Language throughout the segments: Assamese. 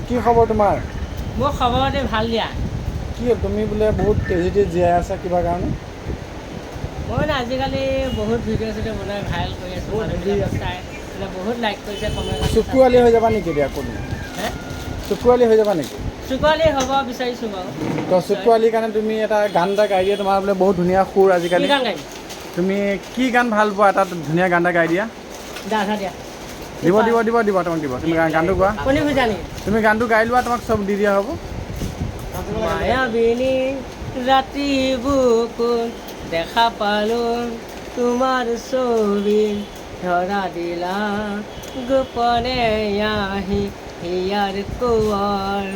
কি খবৰ তোমাৰ? মোৰ খবৰ পাতি ভাল দিয়া। কি তুমি বোলে বহুত তেজিতে জীয়াই আছা কিবা কাৰণে? মই আজিকালি বহুত ভিডিঅ' চিডিঅ' বনাই ভাইৰেল কৰি আছোঁ, মানুহবিলাকে চাই মানে বহুত লাইক কৰিছে, কমেণ্ট কৰিছে। চকুৱালী হৈ যাবা নেকি এতিয়া ক'ত? হে? চকুৱালী হৈ যাবা নেকি? চুকোৱালি হ'ব বিচাৰিছোঁ বাৰু। তো চকুৱালীৰ কাৰণে তুমি এটা গান এটা গাই দিয়া, তোমাৰ বোলে বহুত ধুনীয়া সুৰ কি আজিকালি। গান গাবি? তুমি কি গান ভাল পোৱা এটা ধুনীয়া গান এটা গাই দিয়া? আধা দিয়া। দিব তোমাক দিব। তুমি গানটো গোৱা। কোনে বুজা নেকি? তুমি গানটো গাই লোৱা, তোমাক চব দি দিয়া হ'ব। মায়াবিনী ৰাতি বুকুত দেখা পালোঁ তোমাৰ ছবি, ধৰা দিলা গোপনে আহি হিয়াৰ কোৱাৰ।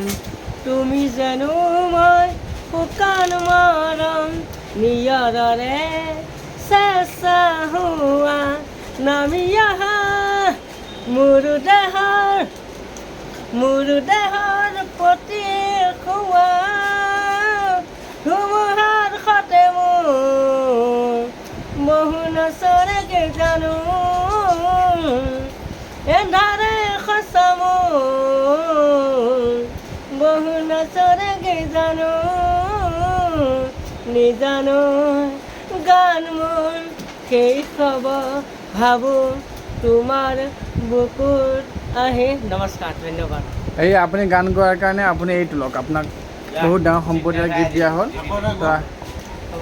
তুমি জানো মই শুকান মৰম নিয়ৰৰে চেঁচা হোৱা নামি অহা মোৰ দেহৰ প্ৰতি খোৱা ধুমুহাৰ সতে মোৰ বহু নচৰেকে জানো এন্ধাৰে সঁচা মোৰ বহু নচৰেকে জানো নিজানো গান মোৰ সেই খবৰ ভাবোঁ তোমাৰ বুকুত আহি। নমস্কাৰ, ধন্যবাদ। এই আপুনি গান গোৱাৰ কাৰণে আপুনি এইটো লওক, আপোনাক বহুত ডাঙৰ সম্পত্তি এটা গিফ্ট দিয়া হ'ল।